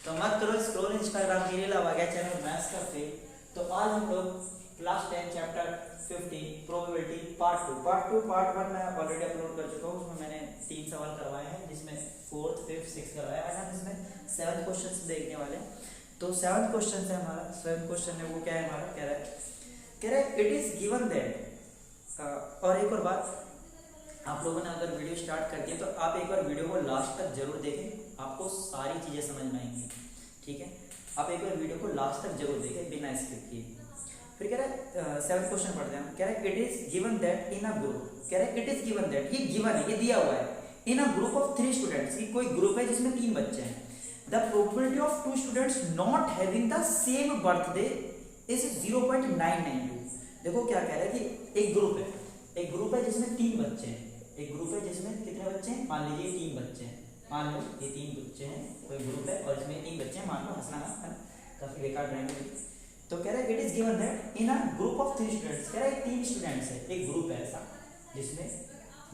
तो मत करो स्क्रॉल इंस्टाग्राम की रील, अब आ गया चैनल मैथ्स का फेल। तो आज हम लोग क्लास 10 चैप्टर 15 प्रोबेबिलिटी पार्ट 1 मैं ऑलरेडी अपलोड कर चुका हूँ। उसमें मैंने 3 सवाल करवाए हैं, जिसमें 4th 5th 6th करवाया। आज हम इसमें 7th क्वेश्चन देखने वाले हैं। तो 7th क्वेश्चन है हमारा, 7th क्वेश्चन है वो क्या है हमारा, कह रहा है इट इज गिवन दैट। और एक और बात, आप लोगों ने अगर वीडियो स्टार्ट कर दिया तो आप एक बार वीडियो को लास्ट तक जरूर देखें, आपको सारी चीजें समझ में आएंगी। ठीक है, आप एक बार वीडियो को लास्ट तक जरूर देखें बिना स्किप किए। फिर कह रहा है 7th क्वेश्चन पढ़ते हैं। कह रहा है it is given that in a group, कह रहा है इट इज गिवन दैट, ये गिवन है, ये दिया हुआ है, इन अ ग्रुप ऑफ 3 स्टूडेंट्स, की कोई ग्रुप है जिसमें 3 बच्चे हैं। The probability of 2 students not having the same birthday is 0.992। देखो क्या कह रहा है कि एक ग्रुप है जिसमें 3 बच्चे हैं। एक ग्रुप है जिसमें कितने बच्चे हैं, मान लीजिए 3 बच्चे हैं, मान लो ये 3 बच्चे हैं, कोई ग्रुप है और इसमें 3 बच्चे हैं, मान लो, हंसना है काफी बेकार ड्राइंग है। तो कह रहा है it is given that in a group of 3 students, कह रहा है 3 स्टूडेंट्स है, एक ग्रुप है ऐसा जिसमें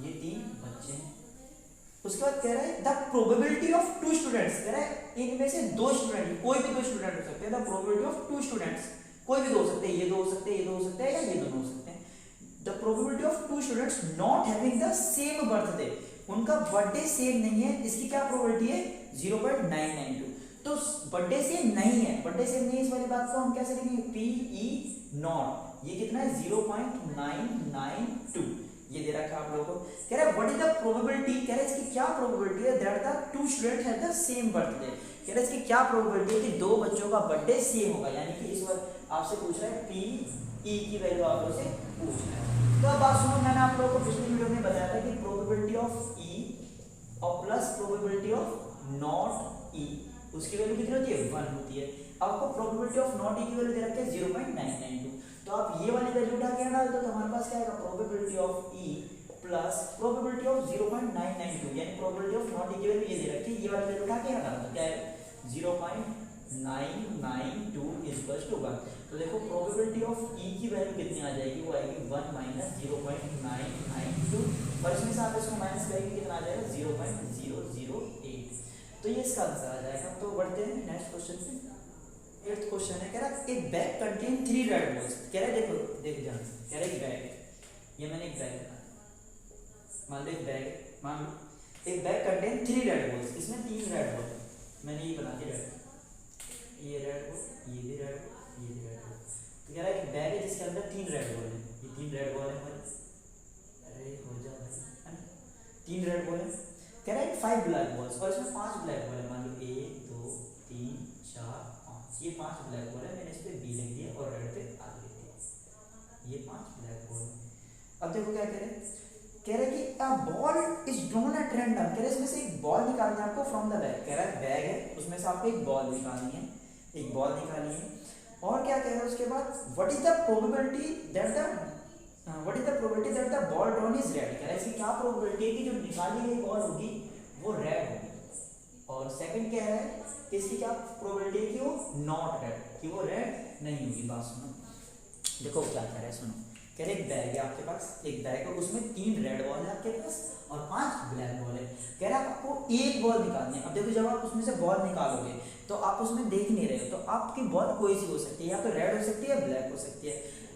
ये 3 बच्चे हैं। उसके बाद कह रहा है द प्रोबेबिलिटी ऑफ 2 स्टूडेंट्स, कह रहा है इनमें से 2 स्टूडेंट, कोई भी 2 स्टूडेंट हो सकते हैं। द प्रोबेबिलिटी ऑफ 2 स्टूडेंट्स, कोई भी 2 हो सकते हैं, ये 2 हो सकते हैं, ये 2 हो सकते हैं, या ये दोनों हो सकते हैं। The probability of 2 students not having the same birthday, उनका बर्थडे सेम नहीं है, इसकी क्या प्रोबेबिलिटी है, 0.992। तो बर्थडे सेम नहीं है, बर्थडे सेम नहीं है, इस वाली बात को हम कैसे लिखेंगे, पी ई नॉट, ये कितना है 0.992, ये दे रखा है आप लोगों को। कह रहा है व्हाट इज द प्रोबेबिलिटी, कह रहा है इसकी क्या प्रोबेबिलिटी है that the 2 student have the same birthday, कह रहा है इसकी क्या प्रोबेबिलिटी है कि 2 बच्चों का बर्थडे सेम होगा। यानी कि इस बार आपसे पूछ रहा है पी ई की वैल्यू आप लोगों से पूछ रहा है। तो अब बात सुनो, मैंने आप लोगों को पिछली वीडियो में बताया था कि प्रोबेबिलिटी ऑफ ई और प्लस प्रोबेबिलिटी ऑफ नॉट ई, उसकी वैल्यू कितनी होती है, 1 होती है। आपको प्रोबेबिलिटी ऑफ नॉट ई की वैल्यू दे रखी है 0.992। तो आप ये वाली वैल्यू उठा के डाल दो तो हमारे पास क्या आएगा, probability of E plus probability of 0.992, यानी प्रोबेबिलिटी ऑफ नॉट ई की वैल्यू ये दे रखी है, ये वाली वैल्यू उठा के डाल दो, क्या है 0.992 इक्वल्स टू 1। तो देखो प्रोबेबिलिटी ऑफ ई की वैल्यू कितनी आ जाएगी, वो आएगी 1 माइनस 0.992, और इसमें से आप इसको माइनस करेंगे कितना आ जाएगा 0.008। तो ये इसका आंसर आ जाएगा। तो बढ़ते हैं नेक्स्ट क्वेश्चन पे। 8th क्वेश्चन है, कह रहा एक बैग कंटेन 3 रेड बॉल्स, कह रहा है देखो ध्यान से, कह रहा है एक बैग है, ये मैंने एक बैग रखा, मान लो एक बैग है, मान लो एक बैग कंटेन 3 रेड बॉल्स, इसमें 3 रेड बॉल है, मैंने ये बना दिया रेड, ये रेड बॉल, ये भी रेड बॉल, ये भी रेड बॉल। तो कह रहा है एक बैग है जिसके अंदर 3 रेड बॉल है, ये 3 रेड बॉल है हमारे, अरे हो जा भाई, है ना, 3 रेड बॉल है। कह रहा है 5 ब्लैक बॉल्स और इसमें 5 ब्लैक बॉल है, मान लो 1 2 3 4 5, ये 5 ब्लैक बॉल है, मैंने इस पे बी लिख दिया और रेड पे आर लिख दिया, ये 5 ब्लैक बॉल है। अब देखो क्या कह रहे कि a ball is drawn at random, कह रहे इसमें से एक बॉल निकालनी है आपको फ्रॉम द बैग, कह रहा है बैग है उसमें से आपको एक बॉल निकालनी है, एक बॉल निकालनी है। और क्या कह रहा है उसके बाद what is the probability that the ball drawn is red, कह रहा है इसकी क्या प्रोबेबिलिटी है कि जो निकाली गई बॉल होगी वो रेड होगी। और सेकंड क्या है कि इसकी क्या प्रोबेबिलिटी है कि वो नॉट रेड, कि वो रेड नहीं होगी। बात सुनो, देखो क्या कह रहा है, सुनो, कह रहे एक बैग है आपके पास, एक बैग है उसमें 3 रेड बॉल है आपके पास और 5 ब्लैक बॉल है। कह रहा है आपको एक बॉल निकालनी है। अब देखो जब आप उसमें से बॉल निकालोगे तो आप उसमें देख नहीं रहे हो, तो आपकी बॉल कोई सी हो सकती है, या तो रेड हो सकती है या ब्लैक हो सकती है,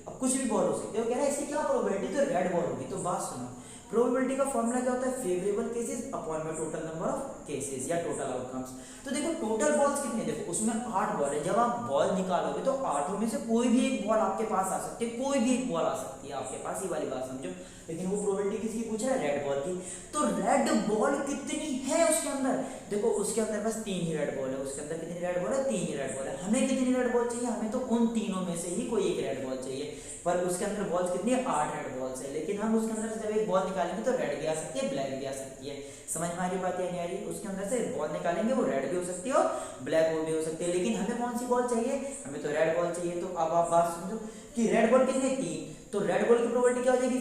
अब कुछ भी बॉल हो सकती है। कह रहा है इसकी क्या प्रोबेबिलिटी, तो रेड बॉल होगी। तो बात सुनो, प्रोबेबिलिटी का फॉर्मूला क्या होता है, फेवरेबल केसेस अपॉन में टोटल नंबर ऑफ केसेस या टोटल आउटकम्स। तो देखो टोटल बॉल्स कितने, देखो उसमें 8 बॉल है, जब आप बॉल निकालोगे तो 8 में से कोई भी एक बॉल आपके पास आ सकती है, कोई भी एक बॉल आ सकती है आपके पास, ये वाली बात समझो। लेकिन वो प्रोबेबिलिटी किसकी पूछ रहा है, रेड बॉल की। तो रेड बॉल कितनी है उसके अंदर, देखो उसके अंदर बस 3 ही रेड बॉल है, उसके अंदर कितनी रेड बॉल है, 3 ही रेड बॉल है। हमें कितनी रेड बॉल चाहिए, हमें तो उन तीनों में से ही कोई एक रेड बॉल चाहिए, पर उसके अंदर बॉल्स कितनी है, 8 रेड बॉल्स है। लेकिन हम उसके अंदर से जब एक बॉल निकालेंगे तो रेड भी आ सकती है, ब्लैक भी आ सकती है। समझ में आ रही बात या नहीं आ रही, उसके अंदर से बॉल निकालेंगे वो रेड भी हो सकती है और ब्लैक बॉल भी हो सकती है। लेकिन हमें कौन सी बॉल चाहिए, हमें तो रेड बॉल चाहिए। तो अब आप बात समझो कि रेड बॉल कितनी, 3, तो रेड बॉल की प्रोबेबिलिटी क्या हो जाएगी,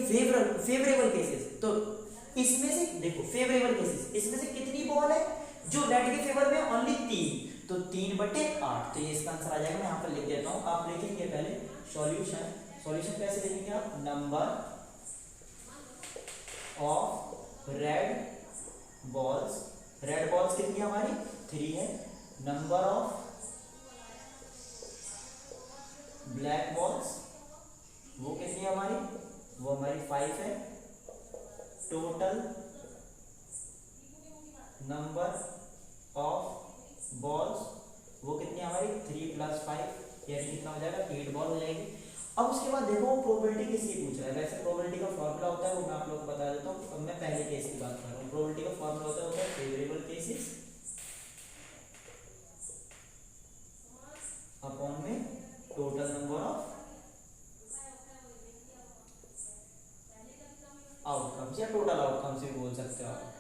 फेवरेबल केसेस। तो इसमें से देखो फेवरेबल केसेस, इसमें से कितनी बॉल है जो रेड के फेवर में, ओनली 3, तो 3/8। तो ये इसका आंसर आ जाएगा। मैं यहाँ पर लिख देता हूँ, आप लिखेंगे पहले सॉल्यूशन कैसे लिखेंगे आप, नंबर ऑफ रेड बॉल्स कितनी हमारी 3 है, नंबर ऑफ ब्लैक बॉल्स वो कितनी है हमारी, वो हमारी 5 है। टोटल नंबर ऑफ बॉल्स वो कितनी है हमारी 3 + 5 यानी कितना हो जाएगा 8 बॉल हो जाएगी। अब उसके बाद देखो वो प्रोबेबिलिटी किसकी पूछ रहा है। वैसे प्रोबेबिलिटी का फॉर्मूला होता है वो मैं आप लोगों को बता देता हूँ। अब मैं पहले केस की बात कर रहा हूँ। प्रोबेबिलिटी का फॉर्मूला होता है फेवरेबल केसेस अपॉन में टोटल नंबर ऑफ आउटकम्स या टोटल आउटकम्स भी बोल सकते हो आप,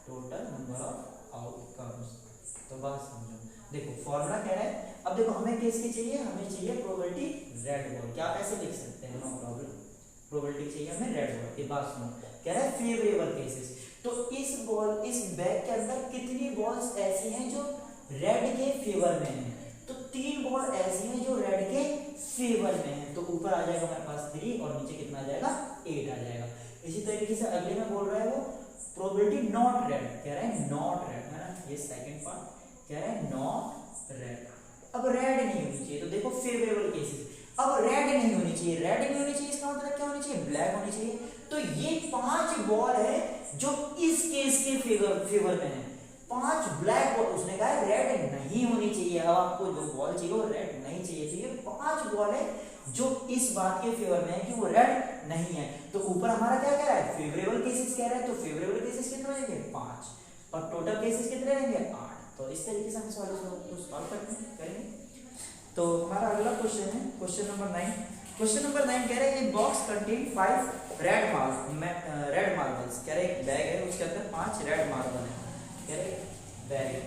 टोटल नंबर ऑफ आउटकम्स। तो बात समझो, देखो फॉर्मूला कह रहा है। अब देखो हमें किसकी चाहिए, हमें चाहिए प्रोबेबिलिटी रेड बॉल। क्या आप ऐसे लिख सकते हैं, नो प्रॉब्लम। प्रोबेबिलिटी चाहिए हमें रेड बॉल। ये बात सुनो, कह रहा है फेवरेबल केसेस। तो इस बॉल, इस बैग के अंदर कितनी बॉल्स ऐसी हैं जो रेड के फेवर में हैं? तो 3 बॉल ऐसी हैं जो रेड के फेवर में हैं। तो ऊपर आ जाएगा हमारे पास 3 और नीचे कितना आ जाएगा 8 आ जाएगा। इसी तरीके से अगले में बोल रहा है वो प्रोबेबिलिटी नॉट रेड, कह रहा है नॉट रेड है ना, ये सेकंड पार्ट कह रहा है नॉट रेड। अब रेड नहीं होनी चाहिए, तो देखो फेवरेबल केसेस। अब रेड नहीं होनी चाहिए, रेड नहीं होनी चाहिए इसका मतलब क्या होनी चाहिए, ब्लैक होनी चाहिए। तो ये 5 बॉल है जो इस केस के फेवर में है। 5 ब्लैक बॉल, उसने कहा है रेड नहीं होनी चाहिए। अब आपको जो बॉल चाहिए वो रेड नहीं चाहिए, तो ये 5 बॉल है जो इस बात के फेवर में है कि वो रेड नहीं है। तो ऊपर हमारा क्या कह रहा है, फेवरेबल केसेस कह रहा है। तो फेवरेबल केसेस कितने हो जाएंगे 5 और टोटल केसेस कितने रहेंगे 8। तो इस तरीके से हम सवालों को सॉल्व करेंगे। तो हमारा अगला क्वेश्चन है क्वेश्चन नंबर 9। क्वेश्चन नंबर 9 कह रहे हैं बॉक्स कंटेन 5 रेड मार्बल्स। कह रहे एक बैग है उसके अंदर 5 रेड मार्बल है। कह रहे बैग है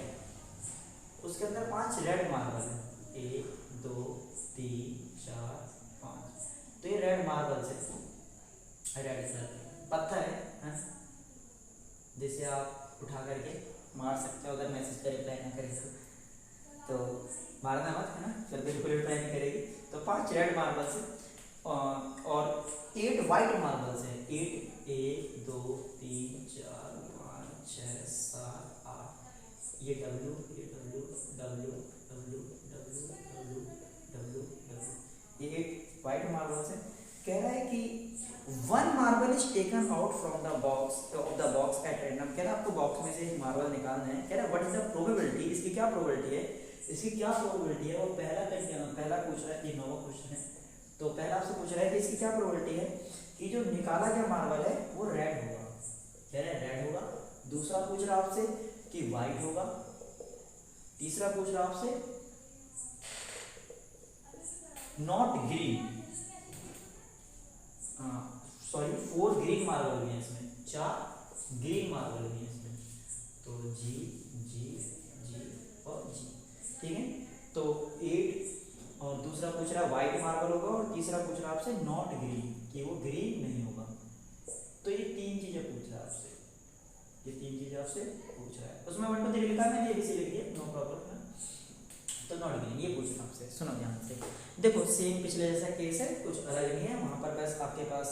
उसके अंदर 5 रेड मार्बल है, 1 2 3 4 5। तो ये रेड मार्बल्स है, रेड पत्थर है जिसे आप उठा करके मार सकते हो अगर मैसेज का रिप्लाई ना करें तो मारना मत है ना, फिर बिल्कुल रिप्लाई नहीं करेगी। तो 5 रेड मार्बल्स है और 8 वाइट मार्बल्स है। 8 1 2 3 4 5 6 7 8 ये W W W W W W W W ये 8 वाइट मार्बल्स है। कह रहा है कि 1 marble is taken out from the box eight random. कह रहा है आपको बॉक्स में से एक मार्बल निकालना है। कह रहा है व्हाट इज द प्रोबेबिलिटी, इसकी क्या प्रोबेबिलिटी है, इसकी क्या प्रोबेबिलिटी है। वो पहला पूछ रहा है, ये नौवां क्वेश्चन है। तो पहला आपसे पूछ रहा है कि इसकी क्या प्रोबेबिलिटी है कि जो निकाला गया मार्बल है वो रेड होगा। कह रहा है रेड होगा। दूसरा पूछ रहा है आपसे कि वाइट होगा। तीसरा पूछ रहा है आपसे not green, sorry 4 green marble भी है इसमें, 4 ग्रीन मार्बल भी है इसमें। तो जी जी जी और जी, ठीक है। तो 8 और दूसरा पूछ रहा है व्हाइट मार्बल होगा और तीसरा पूछ रहा है आपसे नॉट ग्रीन कि वो ग्रीन नहीं होगा। तो ये 3 चीजें पूछ रहा है आपसे, ये 3 चीजें आपसे पूछ रहा है। उसमें 1 2 3 लिखा है, मैंने ABC लिख दिया, नो प्रॉब्लम है। तो नॉट ग्रीन ये पूछ रहा है आपसे। सुनो ध्यान से, देखो सेम पिछले जैसा केस है, कुछ अलग नहीं है। वहां पर बस आपके पास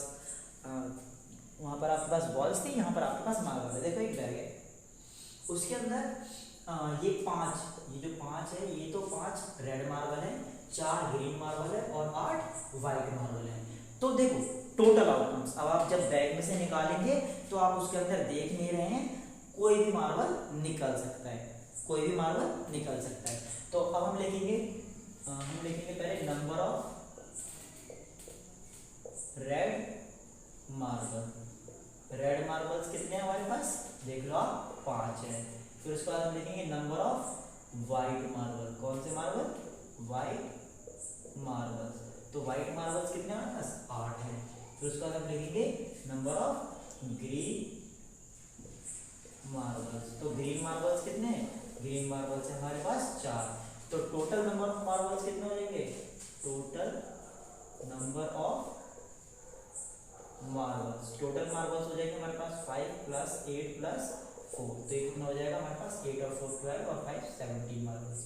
वहां पर आपके पास बॉल्स थी, यहाँ पर आपके पास मार्बल है। देखो एक बैग है उसके अंदर ये 5, ये जो 5 है ये तो 5 रेड मार्बल है, 4 ग्रीन मार्बल है और 8 वाइट मार्बल है। तो देखो टोटल आउटकम्स, अब आप जब बैग में से निकालेंगे तो आप उसके अंदर देख नहीं रहे हैं, कोई भी मार्बल निकल सकता है, कोई भी मार्बल निकल सकता है। तो अब हम लिखेंगे पहले नंबर ऑफ रेड मार्बल्स कितने हैं हमारे पास, देख लो आप 5 है। फिर उसके बाद हम लिखेंगे नंबर ऑफ वाइट मार्बल। कौन से मार्बल, वाइट मार्बल्स। तो वाइट मार्बल्स कितने हैं हमारे पास 8 है। फिर उसके बाद हम लिखेंगे नंबर ऑफ ग्रीन मार्बल्स। तो ग्रीन मार्बल्स कितने हैं, ग्रीन मार्बल्स है हमारे पास 4। तो टोटल नंबर ऑफ मार्बल्स कितने हो जाएंगे, total number of marbles, total marbles हो जाएंगे हमारे पास 5 + 8 + 4। तो ये कितना हो जाएगा हमारे पास 8 और 4 12 और 5 17 मार्बल्स।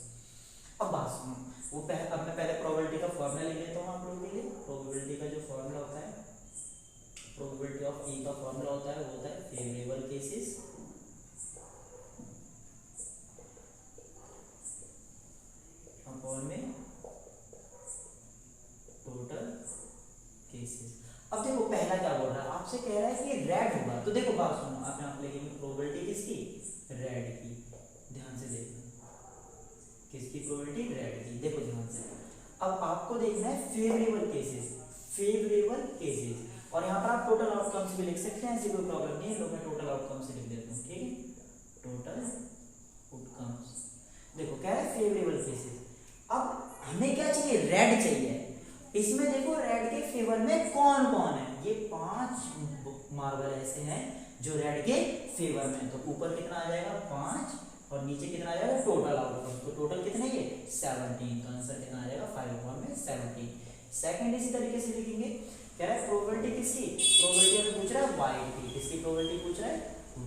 अब बात सुनो, अब मैं पहले प्रोबेबिलिटी का फॉर्मूला लिख लेता हूँ आप लोगों के लिए। प्रोबेबिलिटी का जो फॉर्मूला होता है, प्रोबेबिलिटी ऑफ E का फॉर्मूला होता है वो होता है फेवरेबल केसेस आपसे कह रहा है कि रेड होगा, तो देखो बात सुनो, आप यहाँ पे लिखेंगे प्रोबेबिलिटी किसकी, रेड की, ध्यान से देखो किसकी प्रोबेबिलिटी, रेड की। देखो ध्यान से, अब आपको देखना है फेवरेबल केसेस, फेवरेबल केसेस, और यहाँ पर आप टोटल आउटकम्स भी लिख सकते हैं, ऐसी कोई प्रॉब्लम नहीं है, लोग मैं टोटल आउटकम्स से लिख देता हूँ, ठीक है, टोटल आउटकम्स। देखो क्या है फेवरेबल केसेस। अब हमें क्या चाहिए, रेड चाहिए। इसमें देखो रेड के फेवर में कौन कौन है, ये 5 मार्बल ऐसे हैं जो रेड के फेवर में, तो ऊपर कितना आ जाएगा 5 और नीचे कितना आ जाएगा टोटल आउटकम, तो टोटल कितने ये 17, तो आंसर कितना आ जाएगा 5/17। सेकंड इसी तरीके से लिखेंगे, कह रहा है प्रोबेबिलिटी किसकी, प्रोबेबिलिटी हमें पूछ रहा है वाइट की, किसकी प्रोबेबिलिटी पूछ रहा है,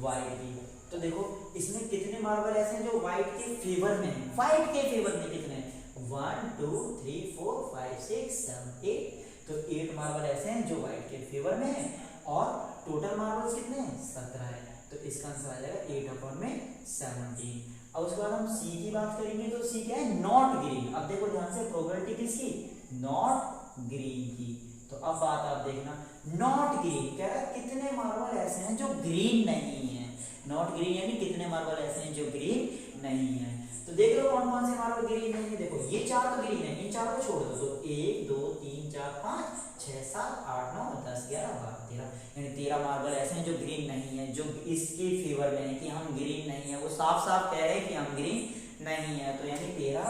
वाइट की। तो देखो इसमें कितने मार्बल ऐसे हैं जो व्हाइट के फेवर में है, व्हाइट के फेवर में कितने हैं, 1 2 3 4 5 6 7 8, तो 8 मार्बल ऐसे हैं जो व्हाइट के फेवर में है, और टोटल मार्बल्स कितने हैं 17 है, तो इसका आंसर आ जाएगा 8/17। अब उसके बाद हम सी की बात करेंगे, तो सी क्या है, नॉट ग्रीन। अब देखो ध्यान से, प्रोबेबिलिटी किसकी, नॉट ग्रीन की। तो अब बात आप देखना, नॉट ग्रीन कह रहा है कितने मार्बल ऐसे हैं जो ग्रीन नहीं है, नॉट ग्रीन यानी कितने मार्बल ऐसे हैं जो ग्रीन नहीं है। तो देख लो कौन कौन से मार्बल ग्रीन नहीं है, देखो ये 4 तो ग्रीन है, इन 4 को छोड़ दो, तो 1 2 3 4 5 6 7 8 9 10 11 12 13, यानी 13 मार्बल ऐसे हैं जो ग्रीन नहीं है, जो इसके फेवर में है कि हम ग्रीन नहीं है, वो साफ साफ कह रहे हैं कि हम ग्रीन नहीं है, तो यानी 13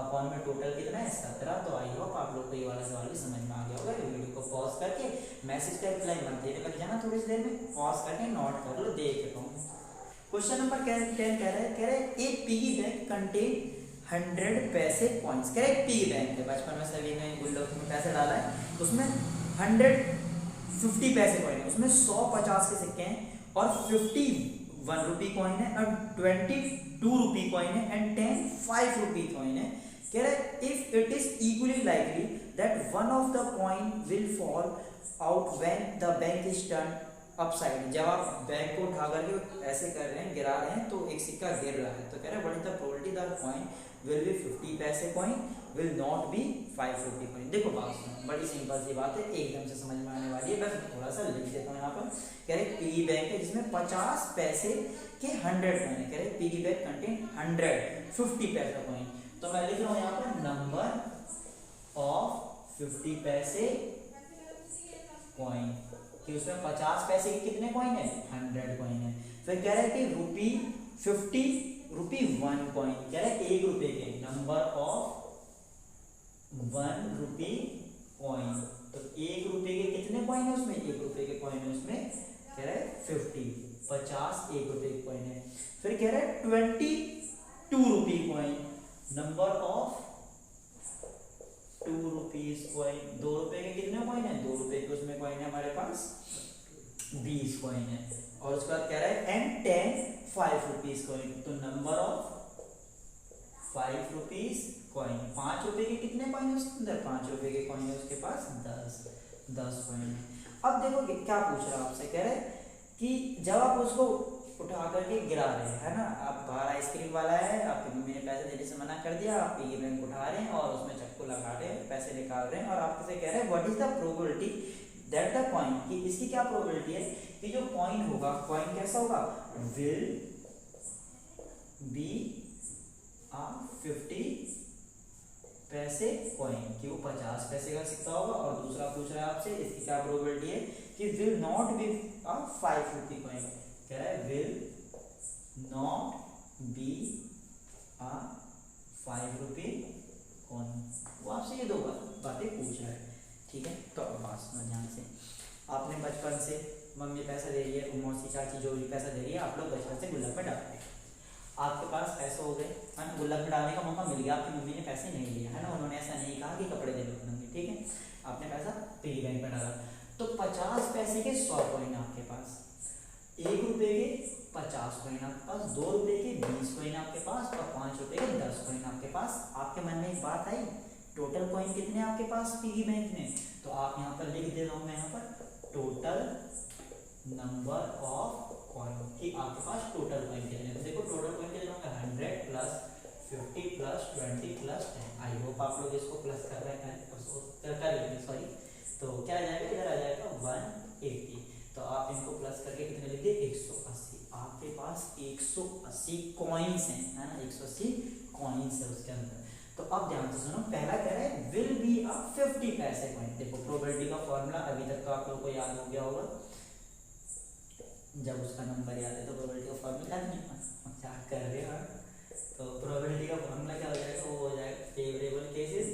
अपॉन में टोटल कितना है 17। तो आई होप आप लोग को ये वाला सवाल भी समझ में आ गया होगा। वीडियो को पॉज करके मैसेज का रिप्लाई मत देने लग जाना, थोड़ी सी देर में पॉज करके नोट कर लो, देख के कहूँ। क्वेश्चन नंबर 10 कह रहा है एक पिगी बैंक कंटेन 100 पैसे कॉइन्स। कह रहे हैं पिगी बैंक है, बचपन में सभी ने गुल्लक में पैसे डाला है, तो उसमें 150 पैसे कॉइन है, उसमें 100 50 के सिक्के हैं, और 51 रुपी कॉइन है, और 22 रुपी कॉइन है, एंड 10 5 रुपी कॉइन है। कह रहा है if it is equally likely that one of the coin will fall out when the bank is turn upside. जब आप बैंक को उठा करके ऐसे कर रहे हैं, गिरा रहे हैं, तो एक सिक्का गिर रहा है, तो कह रहा है what is the probability that coin will be 50 पैसे coin will not B 5 rupee coin. देखो बात सुनो, बड़ी सिंपल सी बात है, एकदम से समझ में आने वाली है, बस थोड़ा सा लिख देता हूँ यहाँ पर। कह रहे पिगी बैंक है जिसमें 50 पैसे के 100 कॉइन है, कह रहे पिगी बैंक कंटेन 150 पैसा कॉइन, तो मैं लिख रहा हूँ यहाँ पर नंबर ऑफ 50 पैसे कॉइन, कि उसमें 50 पैसे के कितने कॉइन है 100 कॉइन है। फिर कह रहा है कि रुपी 50 रुपी 1 कॉइन, कह रहा है 1 रुपए के, नंबर ऑफ 1 रुपी कॉइन, तो 1 रुपए के कितने कॉइन है उसमें, 1 रुपए के कॉइन है उसमें, कह रहा है 50 1 रुपए के कॉइन है। फिर कह रहा है 22 rupee coin, number of 2 rupees coin, 2 रुपए के कितने कॉइन है 2 रुपए के उसमें कॉइन है हमारे पास 20 कॉइन है। और उसके बाद कह रहा है एंड 10 5 रुपीज कॉइन, तो नंबर ऑफ 5 रुपीज कॉइन, 5 रुपए के कितने कॉइन है उसके अंदर 5 रुपए के कॉइन है उसके पास 10 कॉइन है। अब देखो क्या पूछ रहा है आपसे, कह रहे कि जब आप उसको उठा करके गिरा रहे हैं, है ना, आप बाहर आइसक्रीम वाला है, आपकी मम्मी ने पैसे देने से मना कर दिया, आप पिगी बैंक उठा रहे हैं और उसमें चक्कू लगा रहे हैं, पैसे निकाल रहे हैं, और आपसे कह रहे हैं what is the probability that the coin, कि इसकी क्या प्रोबेबिलिटी है कि जो कॉइन होगा, कॉइन कैसा होगा, विल बी आ 50 पैसे कॉइन, कि वो 50 पैसे का सिक्का होगा। और दूसरा पूछ रहा है आपसे इसकी क्या प्रोबेबिलिटी है कि will not be a 5 rupee coin, कह रहा है will not be a 5 rupee coin. वो आपसे ये 2 बातें पूछ रहा है, ठीक है। तो अब बात सुनो ध्यान से, आपने बचपन से मम्मी पैसा दे रही है, मौसी चाची जो भी पैसा दे रही है, आप लोग बचपन से गुल्लक में डाल रहे हैं, आपके पास पैसे हो गए, है ना, गुल्लक में डालने का मौका मिल गया, आपकी मम्मी ने पैसे नहीं लिए, है ना, उन्होंने ऐसा नहीं कहा कि कपड़े दे दो मम्मी, ठीक है, आपने पैसा पिगी बैंक में डाला, तो 50 पैसे के 100 कॉइन आपके पास, 1 रुपए के 50 कॉइन आपके पास, 2 रुपए के 20 कॉइन आपके पास, और 5 रुपए के 10 कॉइन आपके पास। आपके मन में एक बात आई, टोटल कॉइन कितने आपके पास पिगी बैंक में, तो आप यहाँ पर लिख दे रहा हूँ मैं यहाँ पर टोटल नंबर ऑफ कॉइन, कि आपके पास टोटल कॉइन कितने, तो देखो टोटल कॉइन कितने होंगे 100 plus 50 plus 20 plus 10। I hope आप लोग इसको प्लस कर रहे हैं, सॉरी, तो क्या आ जाएगा, इधर आ जाएगा 180। तो आप इनको प्लस करके कितने लिख दिए 180। आपके पास 180 कॉइन्स हैं, है ना, 180 कॉइन्स है उसके अंदर। तो अब ध्यान से सुनो, पहला कह रहा है विल बी अ 50 पैसे कॉइन। देखो प्रोबेबिलिटी का फॉर्मूला अभी तक तो आप लोगों को याद हो गया होगा, जब उसका नंबर याद है तो प्रोबेबिलिटी का फॉर्मूला याद नहीं, मजाक कर रहे हो। तो प्रोबेबिलिटी का फॉर्मूला क्या हो जाएगा, वो हो जाएगा फेवरेबल केसेस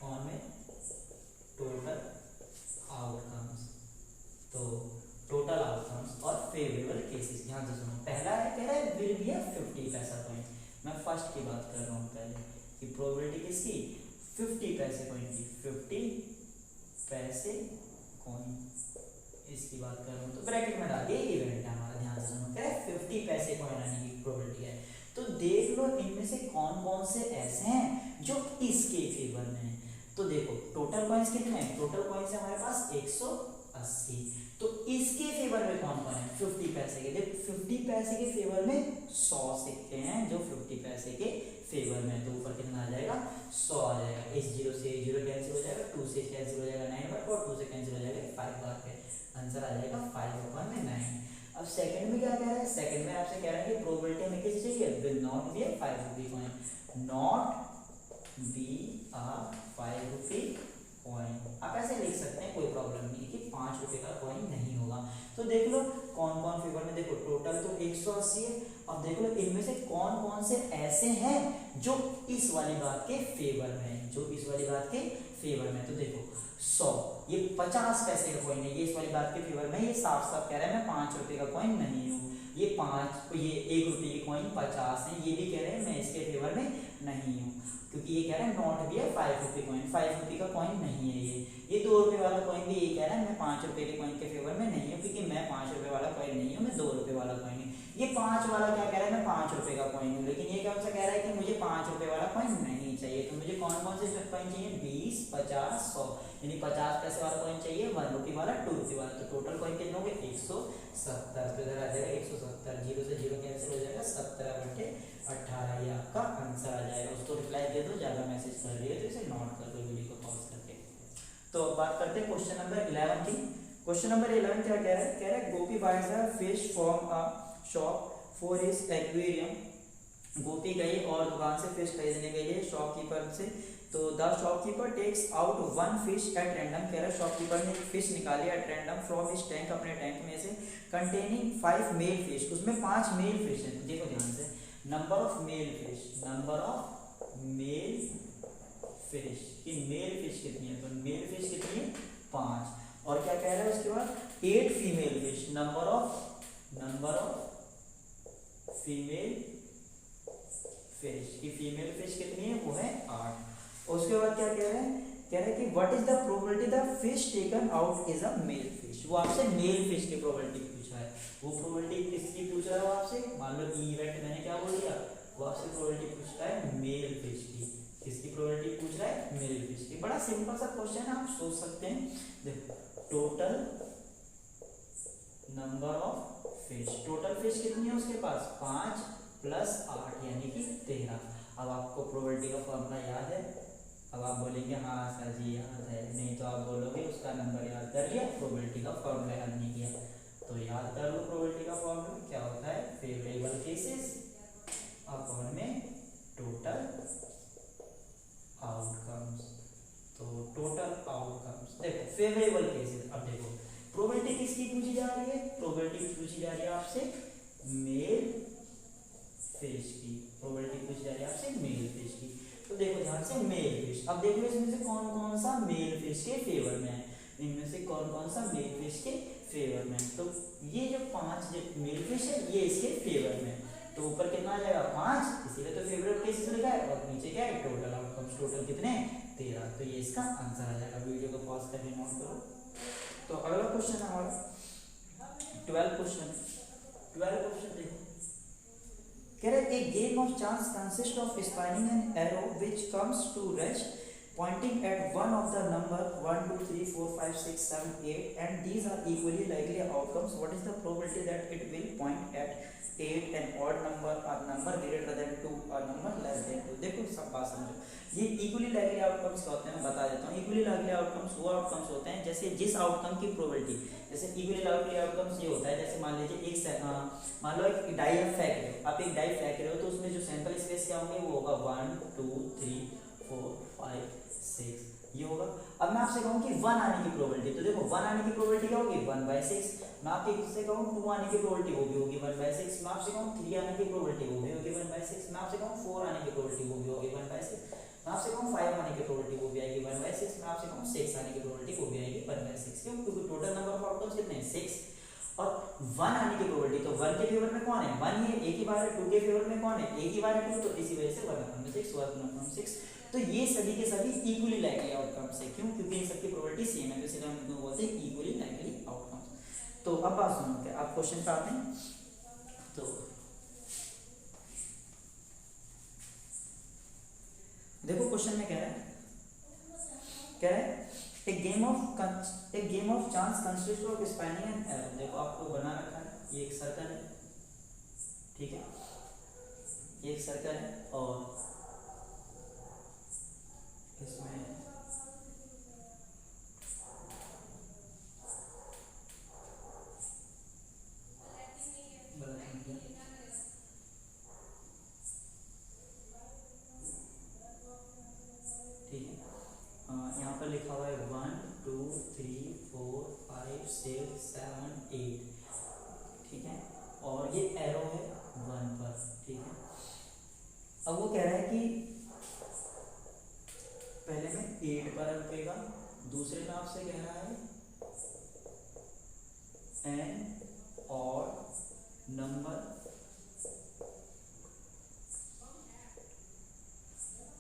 कौन में टोटल आउटकम्स। तो टोटल आउटकम्स और फेवरेबल केसेस। ध्यान से सुनो, पहला है कह रहा है विल बी अ 50 पैसा कॉइन। मैं फर्स्ट की बात कर रहा हूँ पहले कि प्रोबेबिलिटी किसकी, 50 पैसे कॉइन की, 50 पैसे कॉइन इसकी बात कर रहा हूँ। तो ब्रैकेट में डाल दिए इवेंट है हमारा। ध्यान से सुनो, कह रहा है 50 पैसे कॉइन आने की प्रोबेबिलिटी है। तो देख लो इनमें से कौन कौन से ऐसे हैं जो इसके फेवर में है। तो देखो टोटल कॉइन्स कितने हैं, टोटल कॉइन्स है हमारे पास 180। तो इसके फेवर में कौन कौन है, 50 पैसे के। देखो 50 पैसे के फेवर में 100 सिक्के हैं जो 50 पैसे के फेवर में है। तो ऊपर कितना आ जाएगा, 100 आ जाएगा। इस 0 से 0 कैंसिल हो जाएगा, 2 से कैंसिल हो जाएगा 9 बार, और 2 से कैंसिल हो जाएगा 5 बार पे। आंसर आ जाएगा 5/9। अब सेकंड में क्या कह रहा है, सेकंड में आपसे कह रहा है कि प्रोबेबिलिटी में किस चाहिए, will not be a 5 rupee coin, not be a 5 rupee coin. आप ऐसे लिख सकते हैं, कोई प्रॉब्लम नहीं है कि 5 रुपए का कॉइन नहीं होगा। तो देख लो कौन कौन फेवर में, देखो टोटल तो 180 है। अब देख लो इनमें से कौन कौन से ऐसे हैं जो इस वाली बात के फेवर में है, जो इस वाली बात के फेवर में। तो देखो 100, ये 50 पैसे का कॉइन है, ये इस वाली बात के फेवर में, ये साफ साफ कह रहा है मैं 5 रुपए का कॉइन नहीं हूँ। ये 1 रुपए की कॉइन 50 है, ये भी कह रहे हैं मैं इसके फेवर में नहीं हूँ, क्योंकि ये कह रहा है not be a 5 rupee coin, 5 रुपी का कॉइन नहीं है ये 2 रुपए वाला कॉइन भी ये कह रहा है मैं 5 रुपए के कॉइन के फेवर में नहीं हूँ, क्योंकि मैं 5 रुपए वाला कॉइन नहीं हूँ, मैं 2 रुपए वाला कॉइन हूँ। ये 5 वाला क्या कह रहा है, मैं 5 रुपए का कॉइन हूँ, लेकिन ये कौन सा कह रहा है कि मुझे 5 रुपए वाला कॉइन नहीं चाहिए। तो मुझे कौन कौन से कॉइन चाहिए, 20, 50, 100, यानी 50 पैसे वाला कॉइन चाहिए, 1 रुपी वाला, 2 रुपी वाला। तो टोटल कॉइन कितने होंगे, 170। तो इधर आ जाएगा 170, 0 से 0 कैंसिल हो जाएगा, 17/18 ये आपका आंसर आ जाएगा। उसको रिप्लाई दे दो, ज्यादा मैसेज कर रही है तो इसे नोट कर दो वीडियो को पॉज करके। तो अब बात करते हैं क्वेश्चन नंबर 11 की। क्वेश्चन नंबर 11 क्या कह रहा है, कह रहा है Gopi buys a fish from a shop for his aquarium. Gopi गई और दुकान से फिश खरीदने के लिए शॉपकीपर से। तो the shopkeeper takes out 1 fish at random. कह रहा है शॉपकीपर ने एक फिश निकाली at random from his tank, अपने टैंक में से, कंटेनिंग 5 मेल फिश, उसमें 5 मेल फिश हैं। देखो ध्यान से, number of male fish, number of male fish की मेल फिश कितनी है, तो मेल फिश कितनी है 5। और क्या कह रहा है उसके बाद 8 female fish, number of female fish की फीमेल फिश कितनी है, वो है 8। और उसके बाद क्या कह रहे हैं, कह रहे हैं कि what is the probability the fish taken out is a male fish. वो आपसे मेल फिश की प्रोबेबिलिटी पूछा है। वो प्रोबेबिलिटी किसकी पूछ रहा है वो आपसे, मान लो इवेंट मैंने क्या बोल दिया, वो आपसे प्रोबेबिलिटी पूछता है मेल फिश की। किसकी प्रोबेबिलिटी पूछ रहा है, मेल फिश की। बड़ा सिंपल सा क्वेश्चन है, आप सोच सकते हैं। देखो total number of fish, total fish कितनी है उसके पास, 5 + 8 यानी कि 13। अब आपको प्रोबेबिलिटी का फॉर्मूला याद है। अब आप बोलेंगे हाँ सर जी याद है, नहीं तो आप बोलोगे उसका नंबर याद कर लिया, प्रोबेबिलिटी का फॉर्मूला याद नहीं किया। तो याद कर लो प्रोबेबिलिटी का फॉर्मूला क्या होता है, फेवरेबल केसेस अपॉन में टोटल आउटकम्स। तो टोटल आउटकम्स, देखो फेवरेबल केसेस। अब देखो प्रोबेबिलिटी किसकी पूछी जा रही है, प्रोबेबिलिटी पूछी जा रही है आपसे मेल फिश की, प्रोबेबिलिटी पूछी जा रही है आपसे मेल फिश की। तो देखो ध्यान से मेल फिश। अब देखो इसमें से कौन कौन सा मेल फिश के फेवर में है, इनमें से कौन कौन सा मेल फिश के फेवर में है। तो ये जो 5 मेल फिश है ये इसके फेवर में है। तो ऊपर कितना आ जाएगा 5, इसीलिए तो फेवरेट केसेस लिखा है, और नीचे क्या है टोटल आउटकम्स, टोटल कितने 13। तो ये इसका आंसर आ जाएगा। वीडियो को पॉज करके नोट करो। तो अगला क्वेश्चन है हमारा 12 क्वेश्चन देखो, कह रहे a game of chance consists of spinning an arrow which comes to rest pointing at one of the number 1 2 3 4 5 6 7 8 and these are equally likely outcomes. What is the probability that it will point at 8, an odd number, a number greater than 2, a number less than 2? देखो सब बात समझो। ये equally likely outcomes क्या होते हैं मैं बता देता हूँ। इक्वली लाइकली आउटकम्स वो आउटकम्स होते हैं जैसे जिस आउटकम की प्रोबेबिलिटी, जैसे इक्वली लाइकली आउटकम्स ये होता है जैसे मान लीजिए मान लो एक डाई आप फेंक रहे हो, आप एक डाई फेंक रहे हो तो उसमें जो सैंपल स्पेस क्या होंगे वो होगा 1 2 3 4 5 6 ये होगा। अब मैं आपसे कहूँ कि 1 आने की प्रोबेबिलिटी, तो देखो 1 आने की प्रोबेबिलिटी क्या होगी 1/6। मैं आपसे कहूँ 2 आने की प्रोबेबिलिटी वो भी होगी 1/6। मैं आपसे कहूँ 3 आने की प्रोबेबिलिटी वो भी होगी 1/6। मैं आपसे कहूँ 4 आने की प्रोबेबिलिटी वो भी होगी 1/6। मैं आपसे कहूँ 5 आने की प्रोबेबिलिटी वो भी आएगी 1/6। मैं आपसे कहूँ 6 आने की प्रोबेबिलिटी वो भी आएगी 1/6। क्यों? क्योंकि टोटल नंबर ऑफ आउटकम्स कितने हैं 6 और 1 आने की प्रोबेबिलिटी, तो 1 के फेवर में कौन है 1 ही है, एक ही बार है। 2 के फेवर में कौन है एक ही बार है 2, तो इसी वजह से 1/6 तो ये सभी के सभी इक्वली लाइकली आउटकम्स है। क्यों? क्योंकि इन सबकी प्रोबेबिलिटी सेम है, तो इसलिए हम इनको बोलते हैं इक्वली लाइकली आउटकम्स। तो अब बात सुनो, क्या आप क्वेश्चन पे आते हैं। तो देखो क्वेश्चन में कह रहा है a game of chance consist of spinning and arrow. देखो आपको बना रखा है, ये एक सर्कल है, ठीक है, ये एक सर्कल है और इसमें ठीक है, यहाँ पर लिखा हुआ है 1 2 3 4 5 6 7 8, ठीक है, और ये एरो है 1 पर, ठीक है। अब वो कह रहा है कि पहले में 8 पर रुकेगा, दूसरे में आपसे कह रहा है एन और नंबर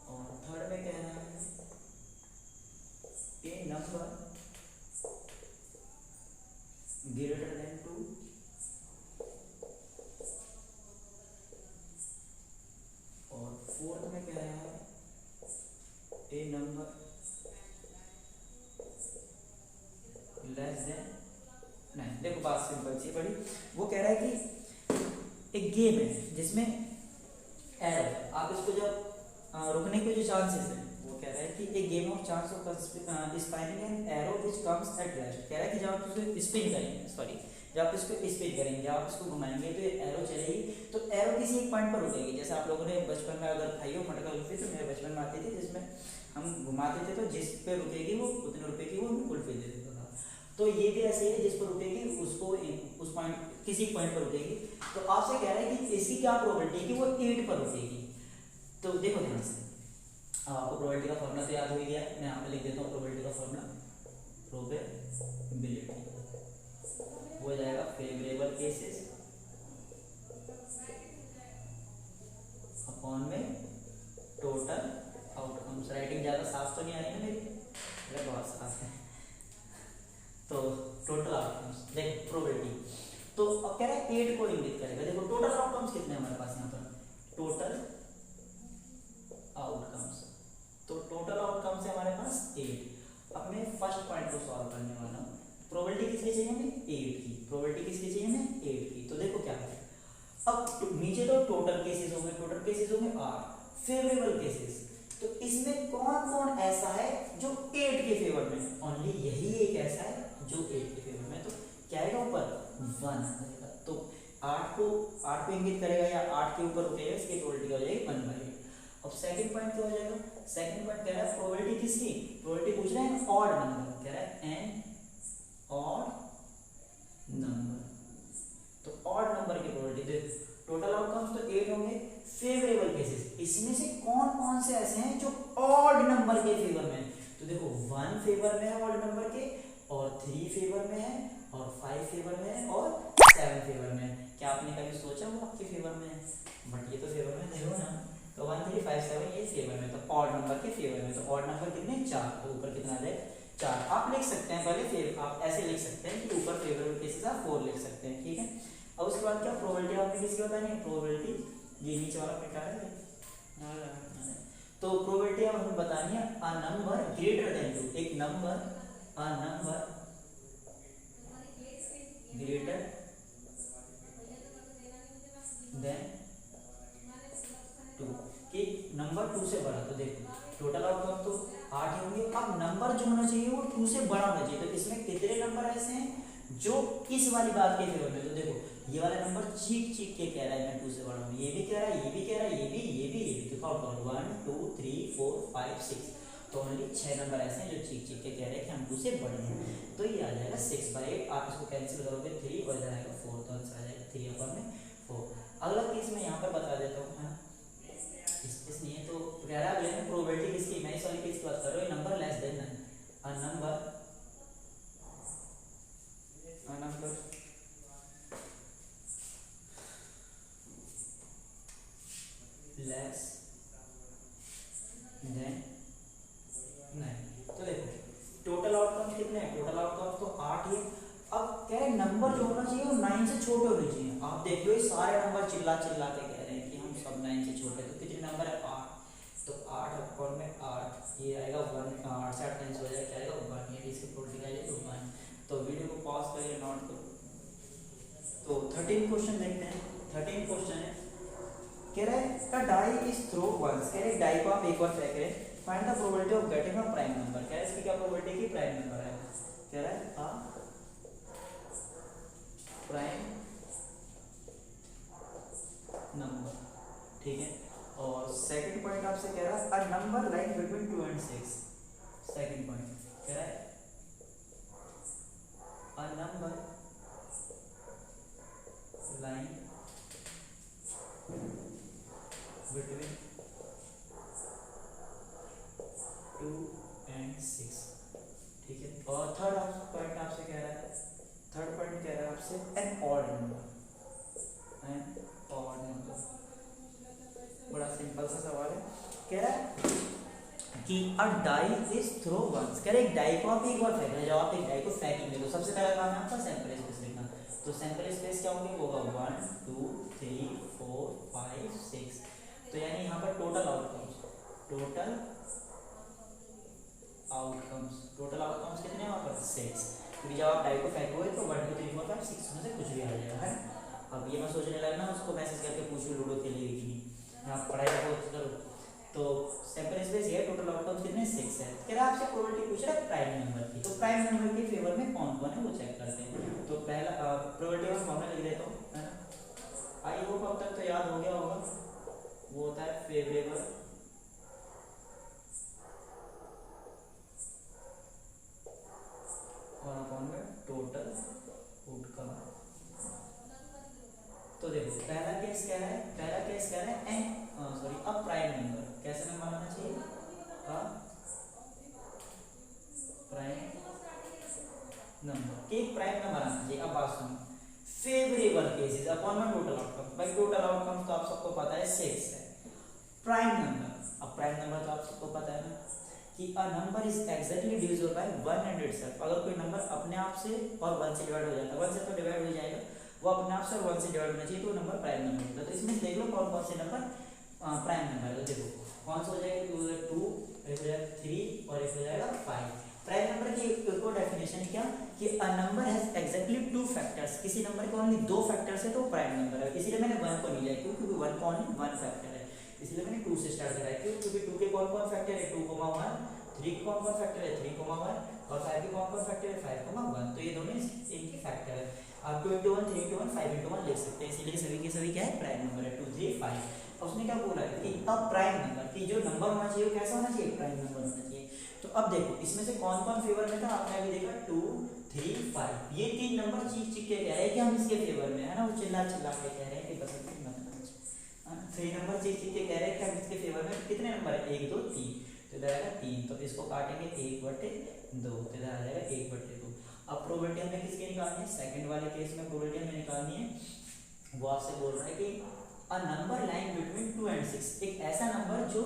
और थर्ड में कह रहा है ए नंबर ग्रेटर देन 2 और फोर्थ में कह रहा है ए नंबर लेस देन 9। देखो बात सिंपल सी बड़ी, वो कह रहा है कि एक गेम है जिसमें एरो, आप इसको जब रुकने के जो चांसेस हैं, वो कह रहा है कि एक game of chance of spinning an arrow which comes at rest. कह रहा है कि जब आप इसको स्पिन करेंगे, सॉरी जब आप इसको स्पिन करेंगे, जब आप इसको घुमाएंगे तो ये एरो चलेगी, तो एरो किसी एक पॉइंट पर रुकेगी। जैसे आप लोगों ने बचपन में अगर खाई हो मटका कुल्फी, तो मेरे बचपन में आती थी जिसमें हम घुमाते थे, तो जिस पे रुकेगी वो उतने रुपए की वो हमें कुल्फी दे देता था। तो ये भी ऐसे ही है, जिस पर रुकेगी उसको उस पॉइंट किसी पॉइंट पर रुकेगी। तो आपसे कह रहा है कि इसकी क्या प्रोबेबिलिटी है कि वो 8 पर रुकेगी। तो देखो ध्यान से, आपको प्रोबेबिलिटी का फॉर्मूला तो याद हो गया, मैं यहाँ पे लिख देता हूँ प्रोबेबिलिटी का फॉर्मूला। प्रोबेबिलिटी हो जाएगा फेवरेबल केसेस अपॉन में टोटल आउटकम्स। राइटिंग ज़्यादा साफ तो नहीं आ रही है मेरी, बहुत साफ है। तो टोटल आउटकम्स देखो प्रोबेबिलिटी, तो अब कह रहा है 8 को इंगित करेगा। देखो टोटल आउटकम्स कितने हमारे पास यहाँ पर, टोटल आउटकम्स, तो टोटल आउटकम्स है हमारे पास 8। अब मैं फर्स्ट पॉइंट को सॉल्व करने वाला हूँ। प्रोबेबिलिटी किसकी चाहिए हमें 8 की, प्रोबेबिलिटी किसकी चाहिए हमें 8 की। तो देखो क्या है, अब नीचे तो टोटल केसेस होंगे, टोटल केसेस होंगे 8, फेवरेबल केसेस, तो इसमें कौन कौन ऐसा है जो 8 के फेवर में, ओनली यही एक ऐसा है जो 8 के फेवर में, तो क्या आएगा ऊपर 1 आएगा। तो 8 को इंगित करेगा या 8 के ऊपर रुकेगा, इसकी प्रोबेबिलिटी हो जाएगी 1/8। अब सेकंड पॉइंट क्या हो जाएगा, सेकंड पॉइंट कह रहा है प्रोबेबिलिटी किसकी, प्रोबेबिलिटी पूछ रहा है ऑड नंबर, कह रहा है एन ऑड नंबर, तो ऑड नंबर की प्रोबेबिलिटी। टोटल आउटकम्स तो 8 होंगे, फेवरेबल केसेस इसमें से कौन कौन से ऐसे हैं जो ऑड नंबर के फेवर में, तो देखो 1 फेवर में है ऑड नंबर के, और 3 फेवर में है, और 5 फेवर में है, और 7 फेवर में है। क्या आपने कभी सोचा वो आपके फेवर में है, बट ये तो फेवर में देखो ना, तो 1 3 5 7 ये फेवर में, तो ऑड नंबर के फेवर में, तो ऑड नंबर कितने 4, तो ऊपर कितना आ जाए 4। आप लिख सकते हैं पहले फेवर, आप ऐसे लिख सकते हैं कि ऊपर फेवरेबल केसेस आप 4 लिख सकते हैं, ठीक है। अब उसके बाद क्या प्रोबेबिलिटी आपने किसकी बतानी है, प्रोबेबिलिटी ये नीचे वाला मिटा है, तो प्रोबेबिलिटी अब हमें बतानी है अ नंबर ग्रेटर देन 2, एक number a number greater than 2, कि नंबर 2 से बड़ा। तो देखो टोटल आउटकम तो 8 होंगे। अब नंबर जो होना चाहिए वो 2 से बड़ा होना चाहिए। तो इसमें कितने नंबर ऐसे हैं जो इस वाली बात के फेवर में? तो देखो ये वाला नंबर चीख चीख के कह रहा है मैं 2 से बड़ा हूँ, ये भी कह रहा है, ये भी कह रहा है, ये भी। तो काउंट करो 1 2 3 4 5 6। तो ओनली 6 नंबर ऐसे हैं जो चीख चीख के कह रहे हैं कि हम 2 से बड़े हैं। तो ये आ जाएगा 6/8। आप इसको कैंसिल करोगे 3 और इधर आएगा 4, तो आंसर आ जाएगा 3/4। अगला केस मैं यहाँ पर बता देता हूँ, है ना, इसलिए तो कह रहा है प्रोबेबिलिटी किसकी, मैं इस वाली केस की बात कर रहा हूँ। Number less than a number less than 9। तो देखो टोटल आउटकम कितने हैं? टोटल आउटकम तो 8 ही है। अब कह रहे नंबर जो होना चाहिए वो 9 से छोटे होने चाहिए। आप देख लो ये सारे नंबर चिल्ला चिल्ला के कह रहे हैं कि हम सब 9 से छोटे। तो कितने नंबर है? 8। तो 8 अपॉन में 8, ये आएगा 1। 8 से 8 कैंसिल हो जाएगा, क्या आएगा 1। ये इसके प्रोडक्ट आएगा तो 1। तो वीडियो को पॉज करिए, नोट करो। तो 13 क्वेश्चन देखते हैं। 13 क्वेश्चन है, कह रहा है का डाई इज थ्रो वंस। कह रहे डाई को आप एक बार फेंक रहे हैं, find the probability of getting a prime number. कह रहा है इसकी क्या प्रोबेबिलिटी की प्राइम नंबर है? कह रहा है अ प्राइम नंबर, ठीक है। और सेकंड पॉइंट आपसे कह रहा है a number like between 2 and 6। Second point कह रहा है a number line between 2 and 6, ठीक है। और थर्ड पॉइंट आपसे कह रहा है, थर्ड पॉइंट कह रहा है आपसे an odd number, an odd number. बड़ा सिंपल सा सवाल है। कह रहा है कि a die is throw once. कह रहा है एक डाई को आप एक बार फेंक रहे हैं। जब आप एक डाई को फेंकेंगे तो सबसे पहला काम है आपका सैंपल स्पेस लिखना। तो सैंपल स्पेस क्या होंगे? वो होगा 1 2 3 4 5 6। तो यानी यहाँ पर टोटल आउटकम्स कितने हैं वहाँ पर? 6। क्योंकि जब आप डाई को फेंकोगे तो 1 2 3 4 5 6 में से कुछ भी आ जाएगा, है। अब ये मैं सोचने लगना उसको मैसेज करके पूछूं लूडो खेलेगी कि नहीं, आप पढ़ाई को करो। तो सैंपल स्पेस ये टोटल आउटकम्स कितने? 6 है। कह रहा है आपसे प्रोबेबिलिटी पूछ रहा है प्राइम नंबर की। तो प्राइम नंबर के फेवर में कौन कौन है वो चेक करते हैं। तो पहला प्रोबेबिलिटी का फॉर्मूला लिख देता हूँ, है ना। आई होप अब तक तो याद हो गया होगा। वो होता है फेवरेबल और अपॉन में टोटल आउटकम। तो देखो पहला केस क्या है? पहला केस क्या है? A prime number. कैसे नंबर आना चाहिए? अ प्राइम नंबर, एक प्राइम नंबर आना चाहिए। अब बात सुनो, फेवरेबल केसेस अपॉन में टोटल आउटकम। भाई टोटल आउटकम तो आप सबको पता है 6 है। प्राइम नंबर, अब प्राइम नंबर तो आप सबको पता है ना कि a number is exactly divisible by 1 and itself। अगर कोई नंबर अपने आप से और 1 से डिवाइड हो जाता है, 1 से तो डिवाइड हो जाएगा, वो अपने आप से और 1 से डिवाइड होना चाहिए, तो नंबर प्राइम नंबर होता है। तो इसमें देख लो कौन कौन से नंबर प्राइम नंबर है। तो देखो कौन सा हो जाएगा? 2, एक हो जाएगा 3 और एक हो जाएगा 5। प्राइम नंबर की एक और डेफिनेशन क्या कि a number has exactly 2 factors. किसी नंबर के ओनली 2 फैक्टर्स है तो प्राइम नंबर है। इसीलिए मैंने 1 को नहीं लिया, क्योंकि 1 का ओनली 1 फैक्टर है, इसलिए मैंने 2 से स्टार्ट कराया। क्योंकि 2 के कौन कौन फैक्टर है? 2, 1। 3 के कौन कौन फैक्टर है? 3, 1। और 5 के कौन कौन फैक्टर है? 5, 1। तो ये दोनों इनके फैक्टर है। आप 2 into 1, 3 into 1, 5 into 1 लिख सकते हैं। इसीलिए सभी के सभी क्या है? प्राइम नंबर है। 2 3 5। और उसने क्या बोला है कि अब प्राइम नंबर की जो नंबर होना चाहिए वो कैसा होना चाहिए? प्राइम नंबर होना चाहिए। तो अब देखो इसमें से कौन कौन फेवर में था? आपने अभी देखा 2 3 5। ये 3 नंबर चीख चीख के कह रहे हैं कि हम इसके फेवर में, है ना। वो चिल्ला चिल्ला के कह रहे हैं कि बस 3 नंबर चीख चीख के कह रहे हैं कि हम इसके फेवर में। कितने नंबर है? 1 2 3। तो इधर आएगा 3, तो इसको काटेंगे 1/2, तो इधर आ जाएगा 1/2। अब प्रोबेबिलिटी हमें किसकी निकालनी है? सेकंड वाले केस में प्रोबेबिलिटी हमें निकालनी है। वो आपसे बोल रहा है कि a number line between 2 and 6, एक ऐसा नंबर जो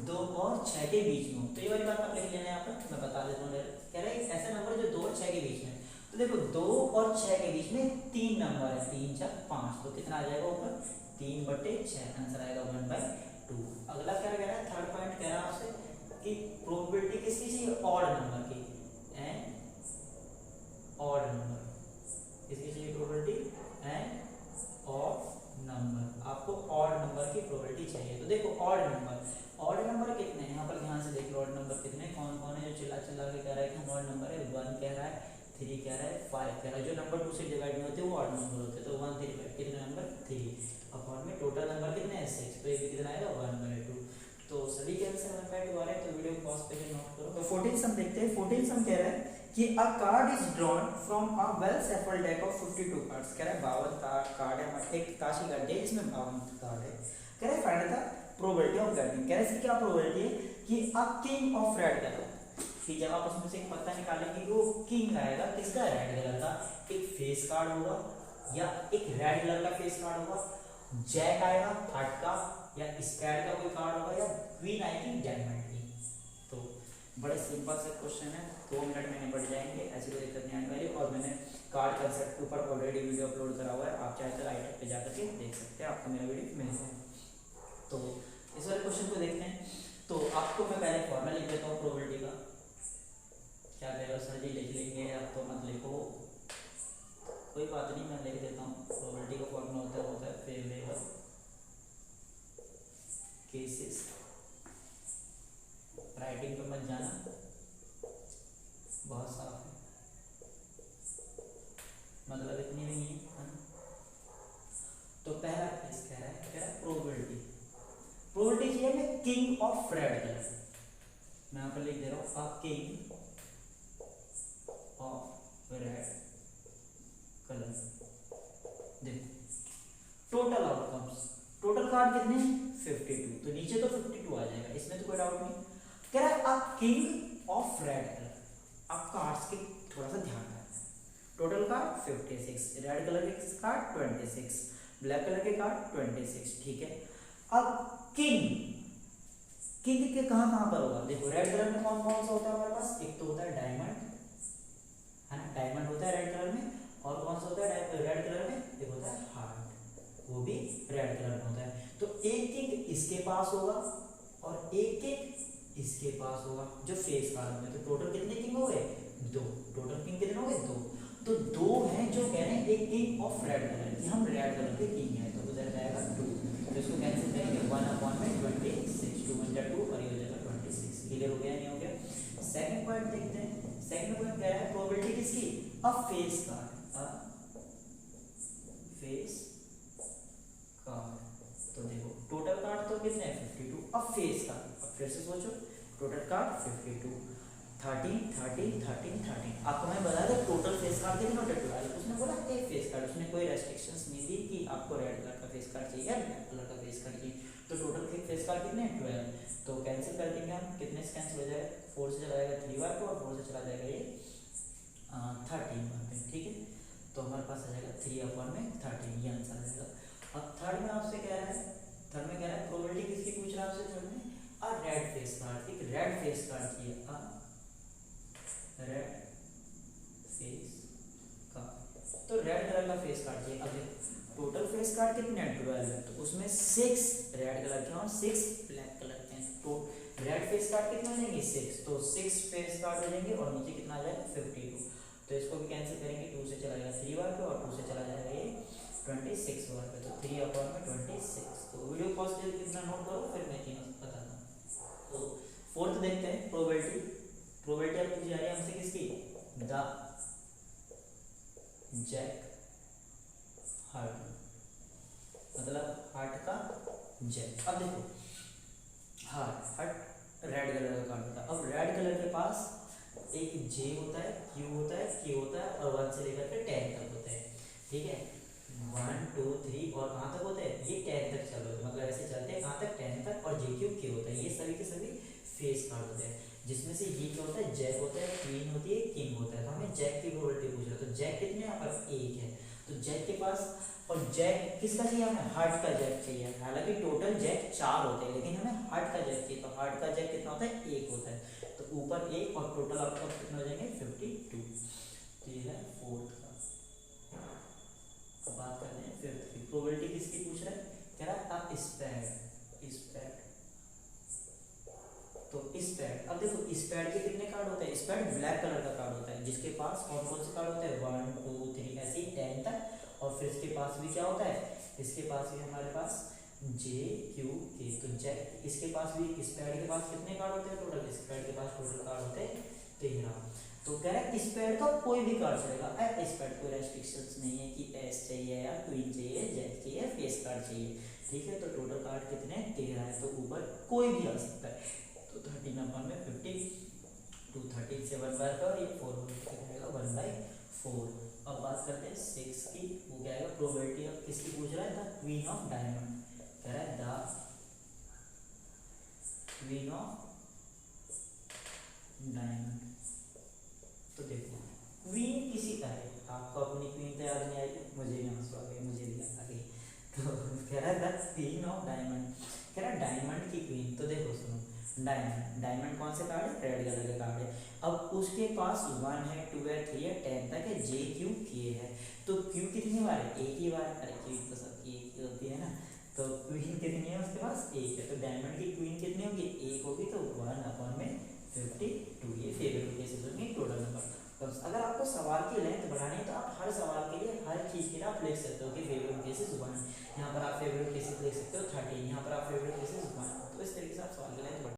2 और 6 के बीच में हो। तो ये वाली बात आप लिख लेना यहाँ पर, मैं बता देता हूँ। कह रहा है एक ऐसा नंबर जो 2 और 6 के बीच में। तो देखो 2 और 6 के बीच में 3 नंबर है, 3 4 5। तो कितना आ जाएगा ऊपर? 3/6। आंसर आएगा 1/2। अगला क्या कह रहा है? थर्ड पॉइंट कह रहा है आपसे कि प्रोबेबिलिटी किसकी चाहिए? ऑड नंबर की, एन ऑड नंबर किसकी चाहिए? Probability an odd number. आपको ऑड नंबर की प्रोबेबिलिटी चाहिए। तो देखो ऑड नंबर, नंबर कितने हैं, यहाँ पर ध्यान से देख लो ऑड नंबर कितने, कौन कौन है जो चिल्ला चिल्ला के कह रहा है कि हम ऑड नंबर है, 1 कह रहा है, 3 कह रहा है, 5 कह रहा है। जो नंबर 2 से डिवाइड नहीं होते वो ऑड नंबर होते हैं, तो 1 3 5 कितने नंबर 3 अपॉन में टोटल नंबर कितने हैं 6, तो ये कितना आएगा 1/2। तो सभी के आंसर 1/2 आ रहे हैं, तो वीडियो को पॉज करके नोट करो। तो 14 सम देखते हैं। 14 सम कह रहा है कि अ card is drawn from a well shuffled deck of 52 cards. कह रहा है 52 कार्ड है, एक ताशी का डेक इसमें 52 कार्ड है। कह रहा है find the probability of getting. कह रहा है इसकी क्या प्रोबेबिलिटी है कि a king of red colour, कि जब आप उसमें से एक पत्ता निकालेंगे वो किंग आएगा किसका, रेड कलर का, एक फेस कार्ड होगा या एक रेड कलर का फेस कार्ड होगा, जैक आएगा हार्ट का या स्पैड का कोई कार्ड होगा, या क्वीन आएगी डायमंड की। तो बड़े सिंपल से क्वेश्चन है, 2 मिनट में निपट जाएंगे, ऐसी कोई दिक्कत नहीं आने वाली। और मैंने कार्ड कंसेप्ट के ऊपर ऑलरेडी वीडियो अपलोड करा हुआ है, आप चाहे तो राइट पे जाकर के देख सकते हैं, आपको मेरा वीडियो मिल जाएगा। तो इस वाले क्वेश्चन को देखते हैं। तो आपको मैं पहले फॉर्मूला लिख देता हूँ प्रोबेबिलिटी का। क्या कह रहे हो सर जी, लिख लेंगे, आप तो मत लिखो, कोई बात नहीं, मैं लिख देता हूँ। प्रोबेबिलिटी का फॉर्मूला होता है फेवरेबल केसेस, राइटिंग पे मत जाना, बहुत साफ है, मतलब इतनी भी नहीं है ना। तो पहला केस कह रहा है, क्या प्रोबेबिलिटी, प्रोबेबिलिटी है मैं किंग ऑफ रेड कलर, मैं यहाँ पर लिख दे रहा हूँ a king of red colour. देखो टोटल आउटकम्स, टोटल कार्ड कितने 52, तो नीचे तो 52 आ जाएगा, इसमें तो कोई डाउट नहीं। कह रहा है a king of red colour, आप कार्ड्स के थोड़ा सा ध्यान रखना है। टोटल कार्ड 56, रेड कलर के कार्ड 26, ब्लैक कलर के कार्ड 26, ठीक है। अब किंग, किंग के कहां कहां पर होगा, देखो रेड कलर में कौन कौन सा होता है हमारे पास, एक तो होता है डायमंड, है ना, डायमंड होता है रेड कलर में, और कौन सा होता है रेड कलर में, एक होता है हार्ट, वो भी रेड कलर में होता है। तो एक किंग इसके पास होगा और एक किंग इसके पास होगा, जो फेस कार्ड में। तो टोटल कितने किंग हो गए 2, टोटल किंग कितने हो गए 2, तो 2 हैं जो कह रहे हैं एक किंग ऑफ रेड कलर कि हम रेड कलर के किंग हैं, तो उधर जाएगा 2, तो इसको कैंसिल करेंगे 1/26, 2 1 2 और ये हो जाएगा 26। क्लियर हो गया नहीं हो गया। सेकंड पॉइंट देखते हैं। सेकंड पॉइंट कह रहा है प्रोबेबिलिटी किसकी, अ फेस कार्ड, अ फेस कार्ड। तो देखो टोटल कार्ड तो कितने हैं 52, अब फेस कार्ड, अब फिर से सोचो, टोटल कार्ड 52, 13 13 13 13, आपको मैं बता दें टोटल फेस कार्ड कितने होते हैं 12, उसने बोला एक फेस कार्ड, उसने कोई रेस्ट्रिक्शंस नहीं दी कि आपको रेड कलर का फेस कार्ड चाहिए या ब्लैक कलर का फेस कार्ड चाहिए। तो टोटल फेस कार्ड कितने हैं 12, तो कैंसिल कर देंगे हम, कितने से कैंसिल हो जाएगा, 4 से चला जाएगा 3 बार को, और 4 से चला जाएगा ये 13 बार पे, ठीक है। तो हमारे पास आ जाएगा 3/13, ये आंसर आएगा। अब थर्ड में आपसे कह रहा है, थर्ड में कह रहा है प्रोबेबिलिटी किसकी पूछ रहा है आपसे, थर्ड में अ रेड फेस कार्ड, एक रेड फेस कार्ड चाहिए, अ रेड फेस कार्ड, तो रेड कलर का फेस कार्ड चाहिए। अब टोटल फेस कार्ड कितने हैं 12 है, तो उसमें 6 रेड कलर के और 6 ब्लैक कलर के हैं, तो रेड फेस कार्ड कितने हो जाएंगे 6, तो 6 फेस कार्ड हो जाएंगे और नीचे कितना आ जाएगा 52, तो इसको भी कैंसिल करेंगे, 2 से चला जाएगा 3 बार पे और 2 से चला जाएगा ये 26 बार पे, तो 3/26। तो वीडियो पॉज करके कितना नोट करो, फिर मैं तीनों बताता हूँ। तो फोर्थ देखते हैं प्रोबेबिलिटी, प्रोबेबिलिटी अब पूछी जा रही है हमसे किसकी, द जैक हार्ट, मतलब हार्ट का जैक। अब देखो हार्ट रेड कलर का कार्ड होता है, अब रेड कलर के पास एक जे होता है, क्यू होता है, के होता है और 1 से लेकर के 10 तक होता है, ठीक है। 1 2 3 और कहाँ तक होते हैं, ये 10 तक चल रहे हैं, मतलब ऐसे चलते हैं कहाँ तक 10 तक, और जे क्यू के होता है, ये सभी के सभी फेस कार्ड होते हैं, जिसमें से ये क्या होता है, जैक होता है, क्वीन होती है, किंग होता है। तो हमें जैक की प्रोबेबिलिटी पूछ रहा है, तो जैक कितने यहाँ पर 1 है, तो जैक के पास, और जैक किसका चाहिए हमें, हार्ट का जैक चाहिए, हालांकि टोटल जैक 4 होते हैं लेकिन हमें हार्ट का जैक चाहिए, तो हार्ट का जैक कितना होता है 1 होता है, तो ऊपर 1 और टोटल आउटकम कितने हो जाएंगे 52, तो ये है फोर्थ का। अब बात करते हैं फिफ्थ की, प्रोबेबिलिटी किसकी पूछ रहा है, कह रहा है स्पैड, स्पैड, तो स्पैड। अब देखो स्पैड के कितने कार्ड होते हैं, स्पैड ब्लैक कलर का कार्ड होता है, जिसके पास कौन कौन से कार्ड होते हैं 1 2 3 ऐसे ही 10 तक, और फिर इसके पास भी क्या होता है, इसके पास भी हमारे पास जे क्यू के। तो इसके पास भी, इस पैड के पास कितने कार्ड होते हैं टोटल? इस पैड के पास टोटल कार्ड होते हैं 13। तो कह रहा है इस पैड का कोई भी कार्ड चलेगा। इस पैड कोई रेस्ट्रिक्शंस नहीं है कि एस चाहिए या क्वीन चाहिए, जैक चाहिए, फेस कार्ड चाहिए, ठीक है। तो टोटल कार्ड कितने? 13 है। तो ऊपर कोई भी आ सकता है। तो 13 अपन में 50, 213 से 1/4 और ये 4 जाएगा 1/4। अब बात करते हैं 6 की। वो क्या आएगा? प्रोबेबिलिटी ऑफ किसकी पूछ रहा है? The queen of diamond. कह रहा है द क्वीन ऑफ डायमंड। तो देखो क्वीन किसी का है, आपको अपनी क्वीन तो याद नहीं आएगी, मुझे भी आंसू आ गए, मुझे भी याद आ गई। तो कह रहा है द क्वीन ऑफ डायमंड, कह रहा है डायमंड की क्वीन। तो देखो सुनो, डायमंड, डायमंड कौन से कार्ड है? रेड कलर के कार्ड है। अब उसके पास 1 है, 2 है, 3 है, 10 तक है, जे क्यू के है। तो क्यू कितनी बार है? एक ही बार। अरे क्यू तो सबकी एक ही होती है ना। तो क्वीन कितनी है उसके पास? एक है। तो डायमंड की क्वीन कितनी होगी? एक होगी। तो 1/52। ये फेवरेट केसेस होंगे टोटल नंबर। तो अगर आपको सवाल की लेंथ बढ़ानी है तो आप हर सवाल के लिए, हर चीज़ के लिए आप लिख सकते हो कि फेवरेट केसेस 1। यहाँ पर आप फेवरेट केसेस लिख सकते हो 13, यहाँ पर आप फेवरेट केसेस 1। तो इस तरीके से आप सवाल की लेंथ